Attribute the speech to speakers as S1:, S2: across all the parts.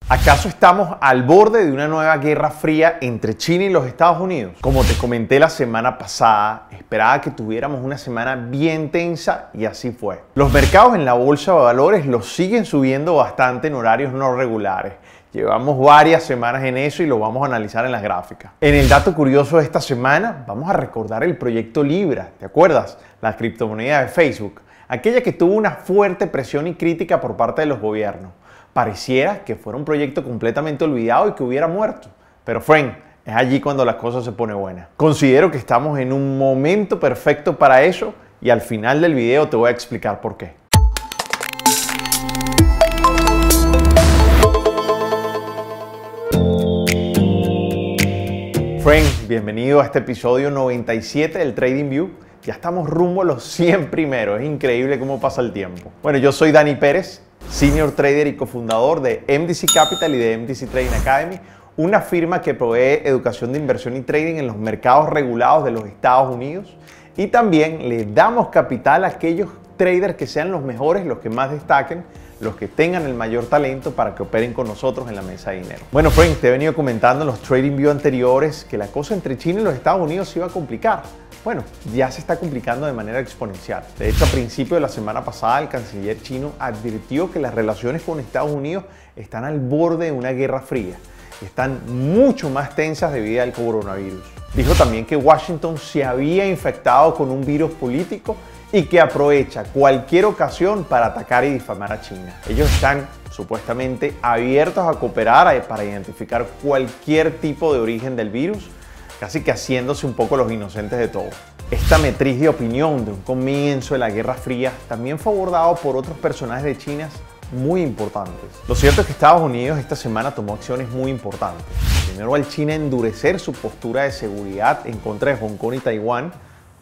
S1: ¿Acaso estamos al borde de una nueva guerra fría entre China y los Estados Unidos? Como te comenté la semana pasada, esperaba que tuviéramos una semana bien tensa y así fue. Los mercados en la bolsa de valores los siguen subiendo bastante en horarios no regulares. Llevamos varias semanas en eso y lo vamos a analizar en las gráficas. En el dato curioso de esta semana, vamos a recordar el proyecto Libra. ¿Te acuerdas? La criptomoneda de Facebook. Aquella que tuvo una fuerte presión y crítica por parte de los gobiernos. Pareciera que fuera un proyecto completamente olvidado y que hubiera muerto. Pero friend, es allí cuando las cosas se ponen buenas. Considero que estamos en un momento perfecto para eso y al final del video te voy a explicar por qué. Friend, bienvenido a este episodio 97 del TradingView. Ya estamos rumbo a los 100 primeros. Es increíble cómo pasa el tiempo. Bueno, yo soy Dani Pérez, Senior Trader y cofundador de MDC Capital y de MDC Trading Academy, una firma que provee educación de inversión y trading en los mercados regulados de los Estados Unidos, y también le damos capital a aquellos traders que sean los mejores, los que más destaquen, los que tengan el mayor talento para que operen con nosotros en la mesa de dinero. Bueno, friends, te he venido comentando en los TradingView anteriores que la cosa entre China y los Estados Unidos se iba a complicar. Bueno, ya se está complicando de manera exponencial. De hecho, a principio de la semana pasada, el canciller chino advirtió que las relaciones con Estados Unidos están al borde de una guerra fría y están mucho más tensas debido al coronavirus. Dijo también que Washington se había infectado con un virus político y que aprovecha cualquier ocasión para atacar y difamar a China. Ellos están supuestamente abiertos a cooperar para identificar cualquier tipo de origen del virus, casi que haciéndose un poco los inocentes de todo. Esta matriz de opinión de un comienzo de la Guerra Fría también fue abordado por otros personajes de China muy importantes. Lo cierto es que Estados Unidos esta semana tomó acciones muy importantes. Primero, al China endurecer su postura de seguridad en contra de Hong Kong y Taiwán,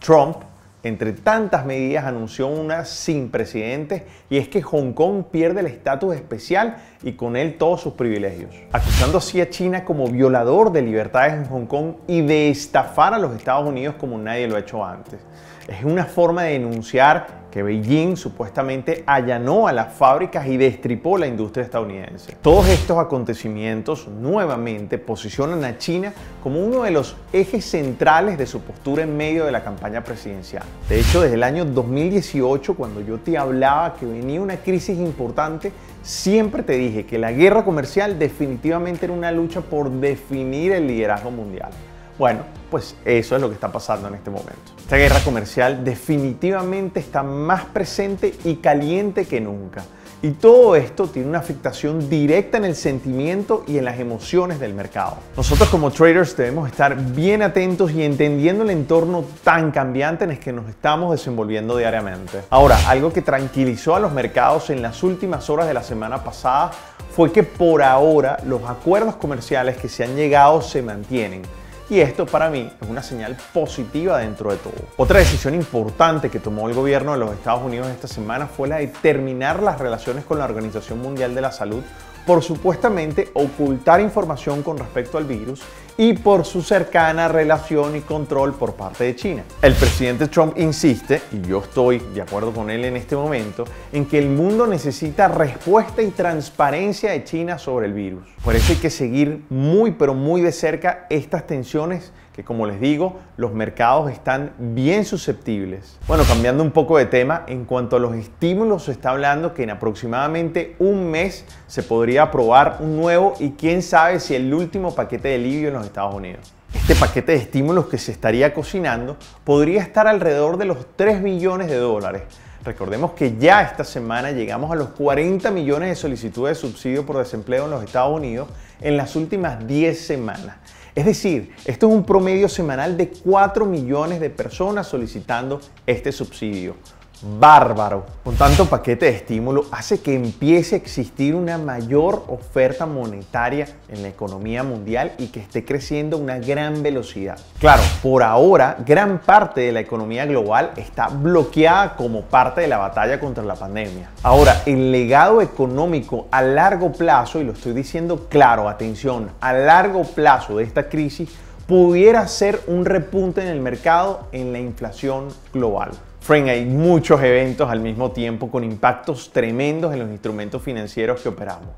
S1: Trump, entre tantas medidas, anunció una sin precedentes, y es que Hong Kong pierde el estatus especial y con él todos sus privilegios, acusando así a China como violador de libertades en Hong Kong y de estafar a los Estados Unidos como nadie lo ha hecho antes. Es una forma de denunciar que Beijing supuestamente allanó a las fábricas y destripó la industria estadounidense. Todos estos acontecimientos nuevamente posicionan a China como uno de los ejes centrales de su postura en medio de la campaña presidencial. De hecho, desde el año 2018, cuando yo te hablaba que venía una crisis importante, siempre te dije que la guerra comercial definitivamente era una lucha por definir el liderazgo mundial. Bueno, pues eso es lo que está pasando en este momento. Esta guerra comercial definitivamente está más presente y caliente que nunca. Y todo esto tiene una afectación directa en el sentimiento y en las emociones del mercado. Nosotros como traders debemos estar bien atentos y entendiendo el entorno tan cambiante en el que nos estamos desenvolviendo diariamente. Ahora, algo que tranquilizó a los mercados en las últimas horas de la semana pasada fue que por ahora los acuerdos comerciales que se han llegado se mantienen. Y esto para mí es una señal positiva dentro de todo. Otra decisión importante que tomó el gobierno de los Estados Unidos esta semana fue la de terminar las relaciones con la Organización Mundial de la Salud por supuestamente ocultar información con respecto al virus y por su cercana relación y control por parte de China. El presidente Trump insiste, y yo estoy de acuerdo con él en este momento, en que el mundo necesita respuesta y transparencia de China sobre el virus. Por eso hay que seguir muy pero muy de cerca estas tensiones que, como les digo, los mercados están bien susceptibles. Bueno, cambiando un poco de tema, en cuanto a los estímulos, se está hablando que en aproximadamente un mes se podría aprobar un nuevo y quién sabe si el último paquete de alivio en los Estados Unidos. Este paquete de estímulos que se estaría cocinando podría estar alrededor de los 3 billones de dólares. Recordemos que ya esta semana llegamos a los 40 millones de solicitudes de subsidio por desempleo en los Estados Unidos en las últimas 10 semanas. Es decir, esto es un promedio semanal de 4 millones de personas solicitando este subsidio. Bárbaro. Con tanto paquete de estímulo hace que empiece a existir una mayor oferta monetaria en la economía mundial y que esté creciendo a una gran velocidad. Claro, por ahora gran parte de la economía global está bloqueada como parte de la batalla contra la pandemia. Ahora, el legado económico a largo plazo, y lo estoy diciendo claro, atención, a largo plazo de esta crisis pudiera ser un repunte en el mercado en la inflación global. Friend, hay muchos eventos al mismo tiempo con impactos tremendos en los instrumentos financieros que operamos.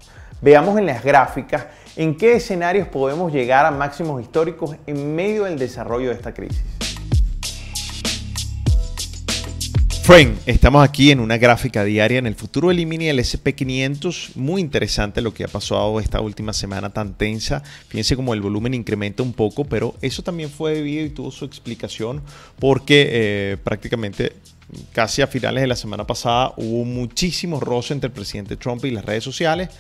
S1: Veamos en las gráficas en qué escenarios podemos llegar a máximos históricos en medio del desarrollo de esta crisis. Friend, estamos aquí en una gráfica diaria en el futuro del E-mini del SP500. Muy interesante lo que ha pasado esta última semana tan tensa. Fíjense como el volumen incrementa un poco, pero eso también fue debido y tuvo su explicación porque prácticamente casi a finales de la semana pasada hubo muchísimos roces entre el presidente Trump y las redes sociales.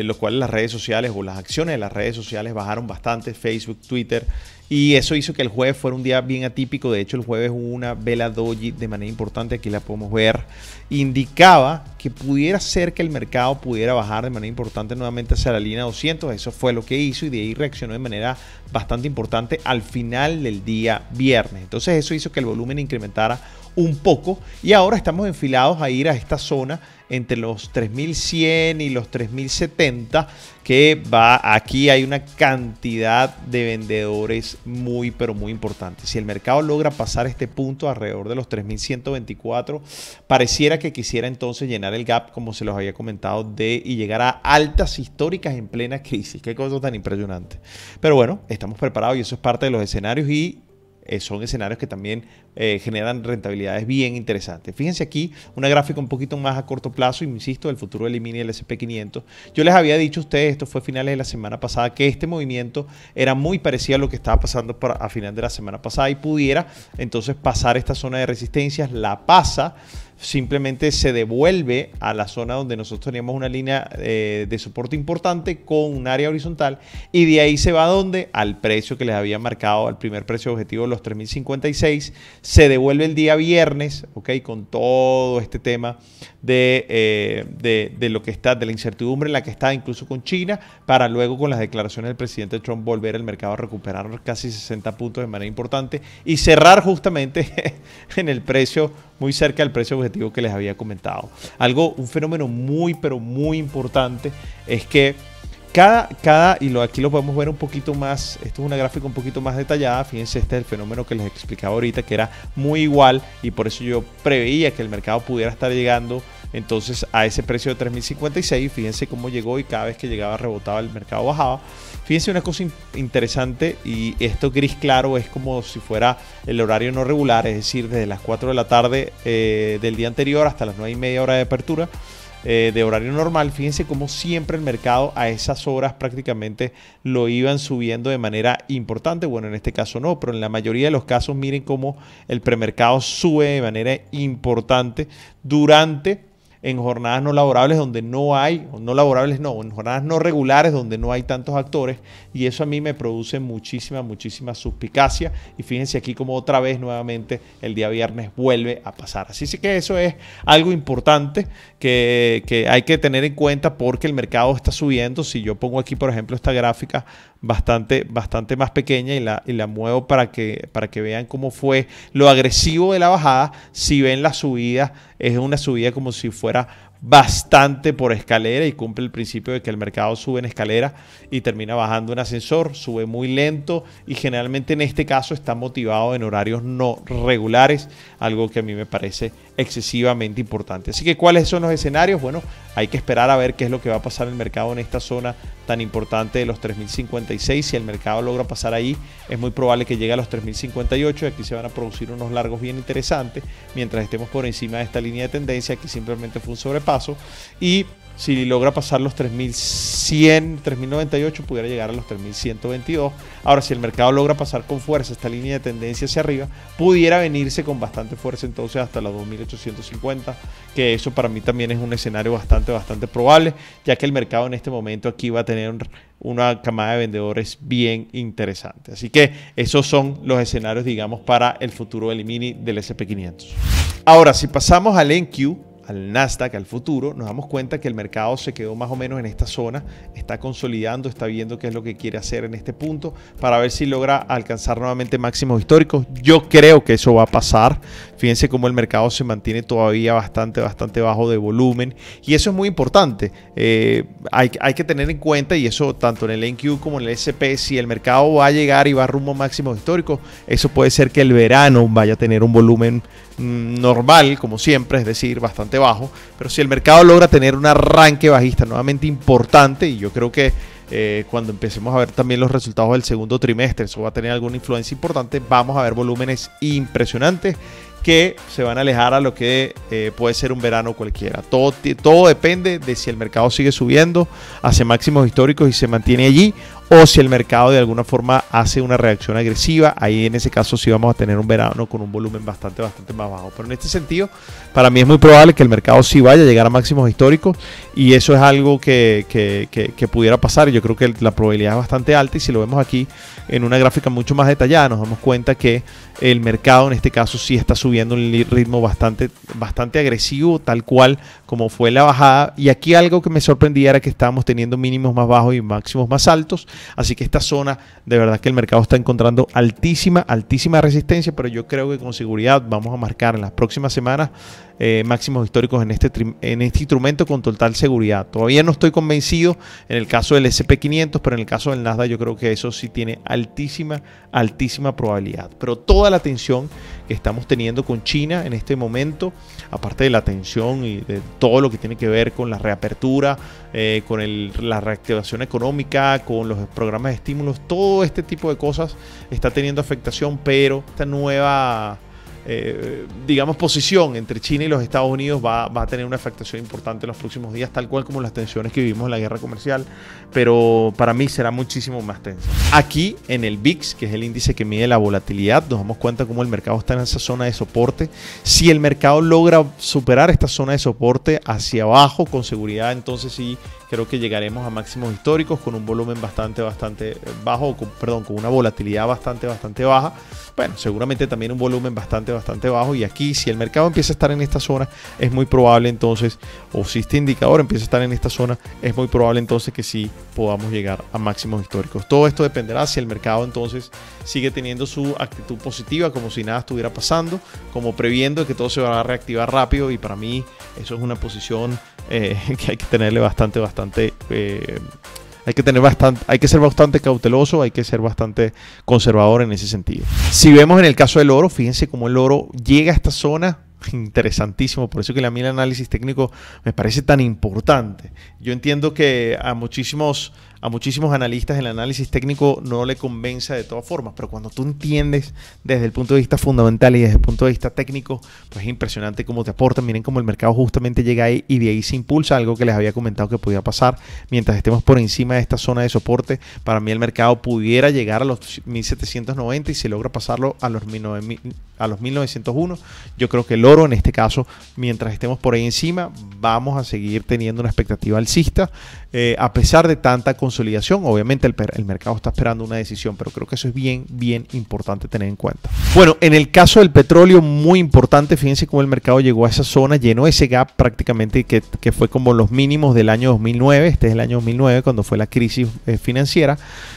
S1: Lo cual las redes sociales o las acciones de las redes sociales bajaron bastante, Facebook, Twitter, y eso hizo que el jueves fuera un día bien atípico. De hecho, el jueves hubo una vela doji de manera importante, aquí la podemos ver, indicaba que pudiera ser que el mercado pudiera bajar de manera importante nuevamente hacia la línea 200. Eso fue lo que hizo y de ahí reaccionó de manera bastante importante al final del día viernes. Entonces eso hizo que el volumen incrementara un poco y ahora estamos enfilados a ir a esta zona entre los 3100 y los 3070, que aquí hay una cantidad de vendedores muy pero muy importante. Si el mercado logra pasar este punto alrededor de los 3124, pareciera que quisiera entonces llenar el gap, como se los había comentado, y llegar a altas históricas en plena crisis. Qué cosa tan impresionante. Pero bueno, estamos preparados y eso es parte de los escenarios y son escenarios que también generan rentabilidades bien interesantes. Fíjense aquí una gráfica un poquito más a corto plazo, y insisto, el futuro del E-mini y el SP500. Yo les había dicho a ustedes, esto fue a finales de la semana pasada, que este movimiento era muy parecido a lo que estaba pasando a final de la semana pasada y pudiera entonces pasar esta zona de resistencias, la pasa, simplemente se devuelve a la zona donde nosotros teníamos una línea de soporte importante con un área horizontal y de ahí se va a donde al precio que les había marcado, al primer precio objetivo, los 3056, se devuelve el día viernes, ¿ok? Con todo este tema de lo que está, de la incertidumbre en la que está, incluso con China, para luego con las declaraciones del presidente Trump volver el mercado a recuperar casi 60 puntos de manera importante y cerrar justamente en el precio, muy cerca del precio objetivo que les había comentado. Un fenómeno muy pero muy importante es que aquí lo podemos ver un poquito más, esto es una gráfica un poquito más detallada. Fíjense, este es el fenómeno que les explicaba ahorita, que era muy igual, y por eso yo preveía que el mercado pudiera estar llegando entonces a ese precio de 3056. Fíjense cómo llegó y cada vez que llegaba rebotaba, el mercado bajaba. Fíjense una cosa interesante, y esto gris claro es como si fuera el horario no regular, es decir, desde las 4 de la tarde del día anterior hasta las 9:30 hora de apertura de horario normal. Fíjense cómo siempre el mercado a esas horas prácticamente lo iban subiendo de manera importante. Bueno, en este caso no, pero en la mayoría de los casos miren cómo el premercado sube de manera importante en jornadas no laborables donde no hay, en jornadas no regulares donde no hay tantos actores, y eso a mí me produce muchísima suspicacia. Y fíjense aquí como otra vez nuevamente el día viernes vuelve a pasar. Así que eso es algo importante que hay que tener en cuenta, porque el mercado está subiendo. Si yo pongo aquí, por ejemplo, esta gráfica bastante más pequeña y la muevo para que vean cómo fue lo agresivo de la bajada, si ven la subida, es una subida como si fuera bastante por escalera y cumple el principio de que el mercado sube en escalera y termina bajando en ascensor, sube muy lento y generalmente en este caso está motivado en horarios no regulares, algo que a mí me parece excesivamente importante. Así que, ¿cuáles son los escenarios? Bueno, hay que esperar a ver qué es lo que va a pasar en el mercado en esta zona tan importante de los 3056. Si el mercado logra pasar ahí, es muy probable que llegue a los 3058. Aquí se van a producir unos largos bien interesantes mientras estemos por encima de esta línea de tendencia, que simplemente fue un sobrepaso. Y si logra pasar los 3100, 3098, pudiera llegar a los 3122. Ahora, si el mercado logra pasar con fuerza esta línea de tendencia hacia arriba, pudiera venirse con bastante fuerza entonces hasta los 2850, que eso para mí también es un escenario bastante probable, ya que el mercado en este momento aquí va a tener una camada de vendedores bien interesante. Así que esos son los escenarios, digamos, para el futuro del E-mini del SP500. Ahora, si pasamos al NQ, al Nasdaq, al futuro, nos damos cuenta que el mercado se quedó más o menos en esta zona, está consolidando, está viendo qué es lo que quiere hacer en este punto para ver si logra alcanzar nuevamente máximos históricos. Yo creo que eso va a pasar. Fíjense cómo el mercado se mantiene todavía bastante bajo de volumen, y eso es muy importante. Hay que tener en cuenta, y eso tanto en el NQ como en el SP, si el mercado va a llegar y va rumbo a máximos históricos, eso puede ser que el verano vaya a tener un volumen normal, como siempre, es decir, bastante bastante bajo, pero si el mercado logra tener un arranque bajista nuevamente importante, y yo creo que cuando empecemos a ver también los resultados del segundo trimestre, eso va a tener alguna influencia importante, vamos a ver volúmenes impresionantes que se van a alejar a lo que puede ser un verano cualquiera. Todo depende de si el mercado sigue subiendo hacia máximos históricos y se mantiene allí, o si el mercado de alguna forma hace una reacción agresiva. Ahí en ese caso sí vamos a tener un verano con un volumen bastante más bajo. Pero en este sentido, para mí es muy probable que el mercado sí vaya a llegar a máximos históricos, y eso es algo que pudiera pasar. Yo creo que la probabilidad es bastante alta, y si lo vemos aquí en una gráfica mucho más detallada, nos damos cuenta que el mercado en este caso sí está subiendo un ritmo bastante agresivo, tal cual como fue la bajada. Y aquí algo que me sorprendía era que estábamos teniendo mínimos más bajos y máximos más altos. Así que esta zona, de verdad que el mercado está encontrando altísima resistencia, pero yo creo que con seguridad vamos a marcar en las próximas semanas máximos históricos en este instrumento con total seguridad. Todavía no estoy convencido en el caso del S&P 500, pero en el caso del Nasdaq yo creo que eso sí tiene altísima probabilidad. Pero toda la tensión que estamos teniendo con China en este momento, aparte de la tensión y de todo lo que tiene que ver con la reapertura, con la reactivación económica, con los programas de estímulos, todo este tipo de cosas está teniendo afectación, pero esta nueva digamos posición entre China y los Estados Unidos va a tener una afectación importante en los próximos días, tal cual como las tensiones que vivimos en la guerra comercial, pero para mí será muchísimo más tensa. Aquí en el VIX, que es el índice que mide la volatilidad, nos damos cuenta cómo el mercado está en esa zona de soporte. Si el mercado logra superar esta zona de soporte hacia abajo con seguridad, entonces sí creo que llegaremos a máximos históricos con un volumen bastante bajo, con una volatilidad bastante baja. Bueno, seguramente también un volumen bastante bajo, y aquí si el mercado empieza a estar en esta zona, es muy probable entonces, o si este indicador empieza a estar en esta zona, es muy probable entonces que sí podamos llegar a máximos históricos. Todo esto dependerá si el mercado entonces sigue teniendo su actitud positiva, como si nada estuviera pasando, como previendo que todo se va a reactivar rápido, y para mí eso es una posición que hay que tenerle hay que ser bastante cauteloso, hay que ser bastante conservador en ese sentido. Si vemos en el caso del oro, fíjense cómo el oro llega a esta zona, interesantísimo, por eso que a mí el análisis técnico me parece tan importante. Yo entiendo que a muchísimos analistas el análisis técnico no le convence de todas formas, pero cuando tú entiendes desde el punto de vista fundamental y desde el punto de vista técnico, pues es impresionante cómo te aportan. Miren cómo el mercado justamente llega ahí y de ahí se impulsa, algo que les había comentado que podía pasar mientras estemos por encima de esta zona de soporte. Para mí el mercado pudiera llegar a los 1790 y si logra pasarlo a los 1901. Yo creo que el oro en este caso, mientras estemos por ahí encima, vamos a seguir teniendo una expectativa alcista, a pesar de tanta consolidación. Obviamente el mercado está esperando una decisión, pero creo que eso es bien importante tener en cuenta. Bueno, en el caso del petróleo, muy importante, fíjense cómo el mercado llegó a esa zona, llenó ese gap prácticamente que fue como los mínimos del año 2009. Este es el año 2009 cuando fue la crisis financiera.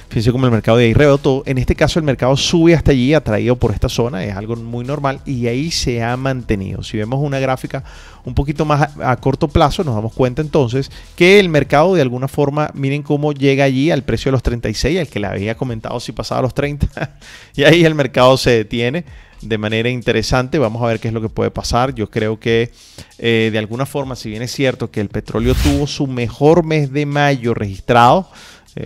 S1: Fíjense cómo el mercado de ahí rebotó. En este caso el mercado sube hasta allí, atraído por esta zona, es algo muy normal, y ahí se ha mantenido. Si vemos una gráfica un poquito más a corto plazo, nos damos cuenta entonces que el mercado de alguna forma, miren cómo llega allí al precio de los 36, al que le había comentado si pasaba a los 30, y ahí el mercado se detiene de manera interesante. Vamos a ver qué es lo que puede pasar. Yo creo que de alguna forma, si bien es cierto que el petróleo tuvo su mejor mes de mayo registrado,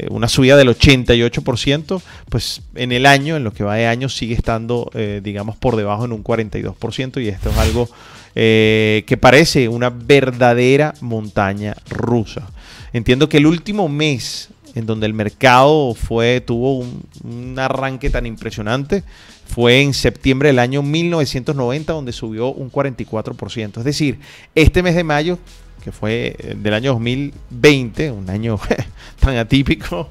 S1: una subida del 88%, pues en el año, en lo que va de año, sigue estando, digamos, por debajo en un 42%, y esto es algo que parece una verdadera montaña rusa. Entiendo que el último mes en donde el mercado tuvo un arranque tan impresionante fue en septiembre del año 1990, donde subió un 44%. Es decir, este mes de mayo, que fue del año 2020, un año tan atípico,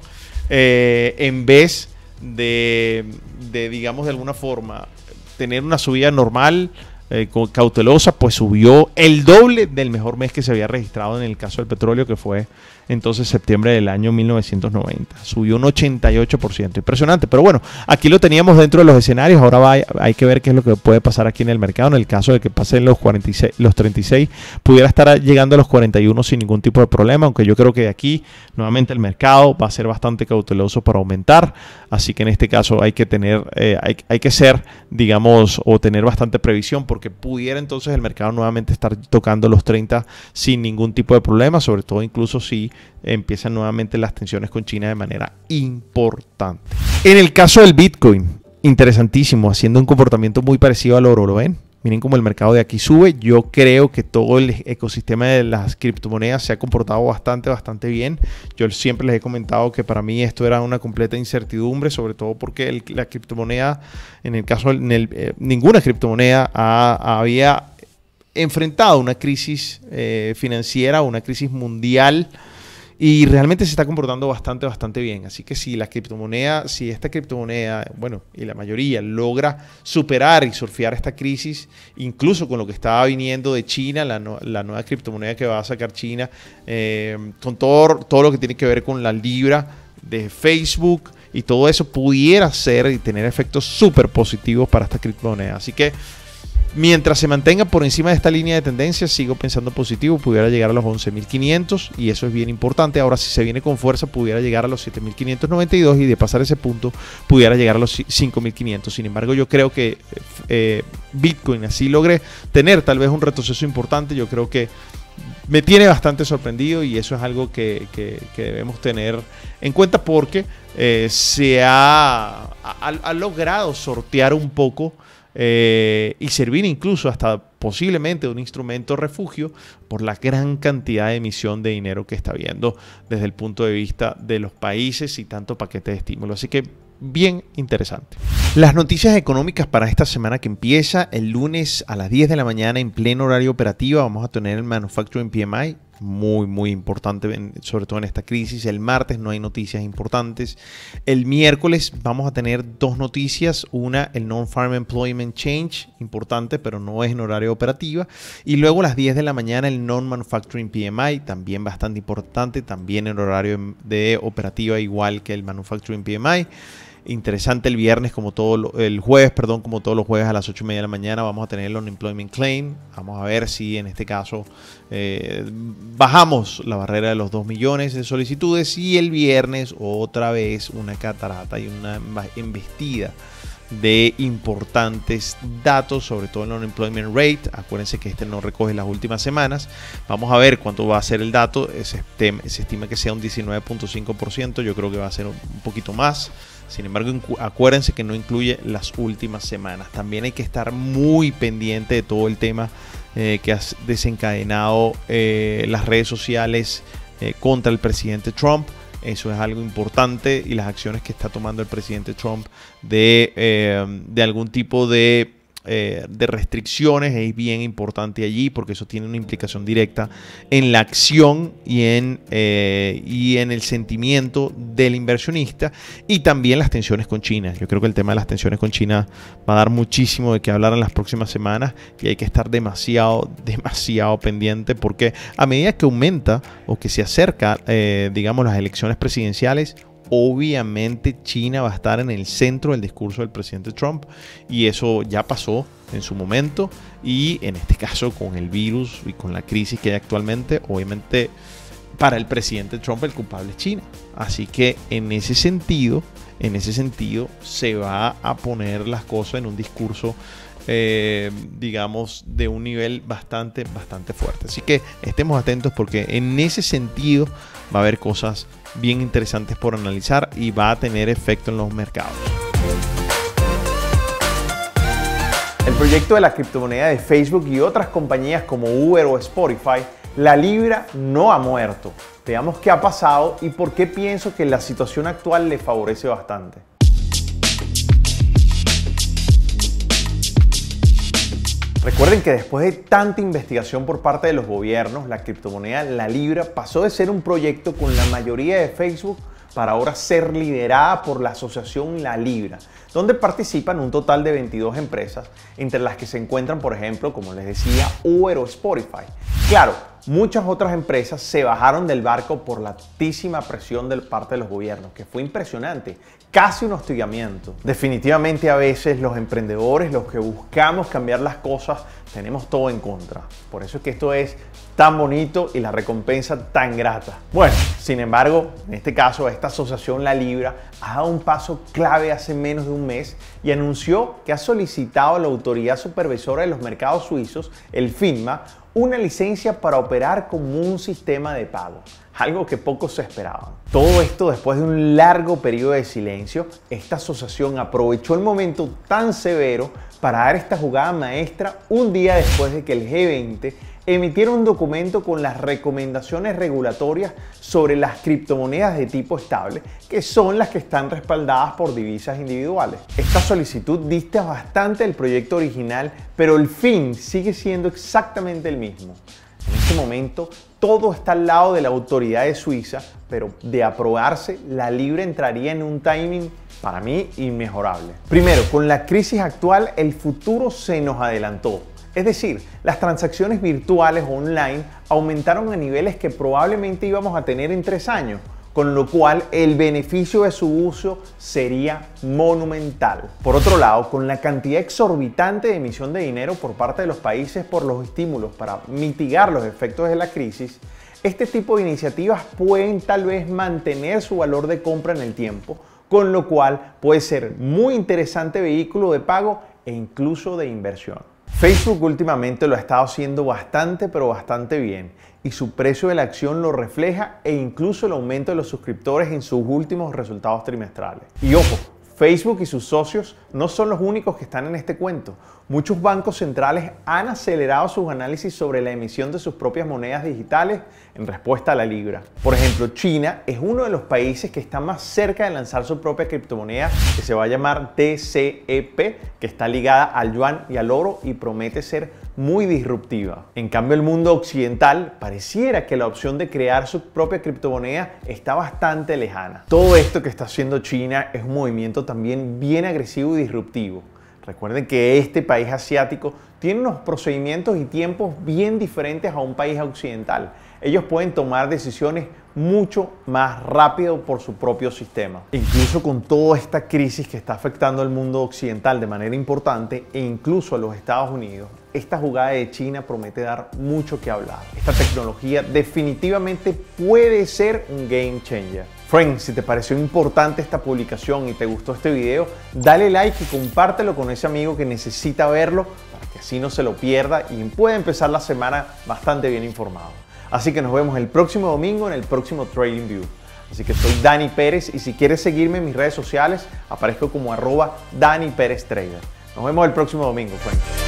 S1: en vez de, digamos, de alguna forma, tener una subida normal, cautelosa, pues subió el doble del mejor mes que se había registrado en el caso del petróleo, que fue
S2: entonces septiembre del año 1990. Subió un 88%, impresionante. Pero bueno, aquí lo teníamos dentro de los escenarios, ahora hay que ver qué es lo que puede pasar aquí en el mercado. En el caso de que pasen los 36, pudiera estar llegando a los 41 sin ningún tipo de problema, aunque yo creo que aquí nuevamente el mercado va a ser bastante cauteloso para aumentar, así que en este caso hay que tener, hay que ser, digamos, o tener bastante previsión, porque pudiera entonces el mercado nuevamente estar tocando los 30 sin ningún tipo de problema, sobre todo incluso si empiezan nuevamente las tensiones con China de manera importante. En el caso del Bitcoin, interesantísimo, haciendo un comportamiento muy parecido al oro, ¿lo ven? Miren cómo el mercado de aquí sube. Yo creo que todo el ecosistema de las criptomonedas se ha comportado bastante bien. Yo siempre les he comentado que para mí esto era una completa incertidumbre, sobre todo porque la criptomoneda, en el caso ninguna criptomoneda había enfrentado una crisis financiera, una crisis mundial, y realmente se está comportando bastante bien. Así que si esta criptomoneda, bueno, y la mayoría logra superar y surfear esta crisis, incluso con lo que estaba viniendo de China, la nueva criptomoneda que va a sacar China, con todo lo que tiene que ver con la libra de Facebook y todo eso, pudiera ser y tener efectos súper positivos para esta criptomoneda. Así que mientras se mantenga por encima de esta línea de tendencia, sigo pensando positivo, pudiera llegar a los 11.500 y eso es bien importante. Ahora, si se viene con fuerza, pudiera llegar a los 7.592 y de pasar ese punto, pudiera llegar a los 5.500. Sin embargo, yo creo que Bitcoin así logre tener tal vez un retroceso importante. Yo creo que me tiene bastante sorprendido y eso es algo que debemos tener en cuenta, porque se ha logrado sortear un poco y servir incluso hasta posiblemente un instrumento refugio por la gran cantidad de emisión de dinero que está habiendo desde el punto de vista de los países y tanto paquete de estímulo. Así que bien interesante. Las noticias económicas para esta semana que empieza el lunes a las 10 de la mañana en pleno horario operativo. Vamos a tener el Manufacturing PMI, muy importante, sobre todo en esta crisis. El martes no hay noticias importantes. El miércoles vamos a tener dos noticias. Una, el Non-Farm Employment Change, importante, pero no es en horario operativo. Y luego a las 10 de la mañana el Non-Manufacturing PMI, también bastante importante, también en horario de operativa, igual que el Manufacturing PMI. Interesante el viernes, como todos los jueves a las 8:30 de la mañana vamos a tener el Unemployment Claim. Vamos a ver si en este caso bajamos la barrera de los 2 millones de solicitudes, y el viernes otra vez una catarata y una embestida de importantes datos, sobre todo el Unemployment Rate. Acuérdense que este no recoge las últimas semanas. Vamos a ver cuánto va a ser el dato. Se estima que sea un 19.5%. Yo creo que va a ser un poquito más. Sin embargo, acuérdense que no incluye las últimas semanas. También hay que estar muy pendiente de todo el tema que ha desencadenado las redes sociales contra el presidente Trump. Eso es algo importante, y las acciones que está tomando el presidente Trump de algún tipo de restricciones es bien importante allí, porque eso tiene una implicación directa en la acción y en el sentimiento del inversionista, y también las tensiones con China. Yo creo que el tema de las tensiones con China va a dar muchísimo de qué hablar en las próximas semanas, y hay que estar demasiado pendiente, porque a medida que aumenta o que se acerca digamos las elecciones presidenciales, obviamente China va a estar en el centro del discurso del presidente Trump, y eso ya pasó en su momento, y en este caso con el virus y con la crisis que hay actualmente, obviamente para el presidente Trump el culpable es China. Así que en ese sentido se va a poner las cosas en un discurso digamos de un nivel bastante fuerte. Así que estemos atentos, porque en ese sentido va a haber cosas bien interesantes por analizar y va a tener efecto en los mercados.
S1: El proyecto de la criptomoneda de Facebook y otras compañías como Uber o Spotify, la libra no ha muerto. Veamos qué ha pasado y por qué pienso que la situación actual le favorece bastante. Recuerden que después de tanta investigación por parte de los gobiernos, la criptomoneda La Libra pasó de ser un proyecto con la mayoría de Facebook para ahora ser liderada por la asociación La Libra, donde participan un total de 22 empresas, entre las que se encuentran, por ejemplo, como les decía, Uber o Spotify. Claro, muchas otras empresas se bajaron del barco por la altísima presión de parte de los gobiernos, que fue impresionante, casi un hostigamiento. Definitivamente a veces los emprendedores, los que buscamos cambiar las cosas, tenemos todo en contra. Por eso es que esto es tan bonito y la recompensa tan grata. Bueno, sin embargo, en este caso, esta asociación La Libra ha dado un paso clave hace menos de un mes y anunció que ha solicitado a la Autoridad Supervisora de los Mercados Suizos, el FINMA, una licencia para operar como un sistema de pago, algo que pocos se esperaban. Todo esto después de un largo periodo de silencio. Esta asociación aprovechó el momento tan severo para dar esta jugada maestra un día después de que el G20 emitiera un documento con las recomendaciones regulatorias sobre las criptomonedas de tipo estable, que son las que están respaldadas por divisas individuales. Esta solicitud dista bastante del proyecto original, pero el fin sigue siendo exactamente el mismo. En este momento, todo está al lado de la autoridad de Suiza, pero de aprobarse, la Libra entraría en un timing, para mí, inmejorable. Primero, con la crisis actual, el futuro se nos adelantó. Es decir, las transacciones virtuales o online aumentaron a niveles que probablemente íbamos a tener en 3 años, con lo cual el beneficio de su uso sería monumental. Por otro lado, con la cantidad exorbitante de emisión de dinero por parte de los países por los estímulos para mitigar los efectos de la crisis, este tipo de iniciativas pueden tal vez mantener su valor de compra en el tiempo, con lo cual puede ser muy interesante vehículo de pago e incluso de inversión. Facebook últimamente lo ha estado haciendo bastante, pero bastante bien, y su precio de la acción lo refleja, e incluso el aumento de los suscriptores en sus últimos resultados trimestrales. Y ojo, Facebook y sus socios no son los únicos que están en este cuento. Muchos bancos centrales han acelerado sus análisis sobre la emisión de sus propias monedas digitales en respuesta a la Libra. Por ejemplo, China es uno de los países que está más cerca de lanzar su propia criptomoneda, que se va a llamar TCEP, que está ligada al yuan y al oro y promete ser muy disruptiva. En cambio, el mundo occidental pareciera que la opción de crear su propia criptomoneda está bastante lejana. Todo esto que está haciendo China es un movimiento también bien agresivo y disruptivo. Recuerden que este país asiático tiene unos procedimientos y tiempos bien diferentes a un país occidental. Ellos pueden tomar decisiones mucho más rápido por su propio sistema. Incluso con toda esta crisis que está afectando al mundo occidental de manera importante e incluso a los Estados Unidos, esta jugada de China promete dar mucho que hablar. Esta tecnología definitivamente puede ser un game changer. Friends, si te pareció importante esta publicación y te gustó este video, dale like y compártelo con ese amigo que necesita verlo para que así no se lo pierda y pueda empezar la semana bastante bien informado. Así que nos vemos el próximo domingo en el próximo TradingView. Así que soy Dani Pérez y si quieres seguirme en mis redes sociales, aparezco como @DaniPérezTrader. Nos vemos el próximo domingo, friends.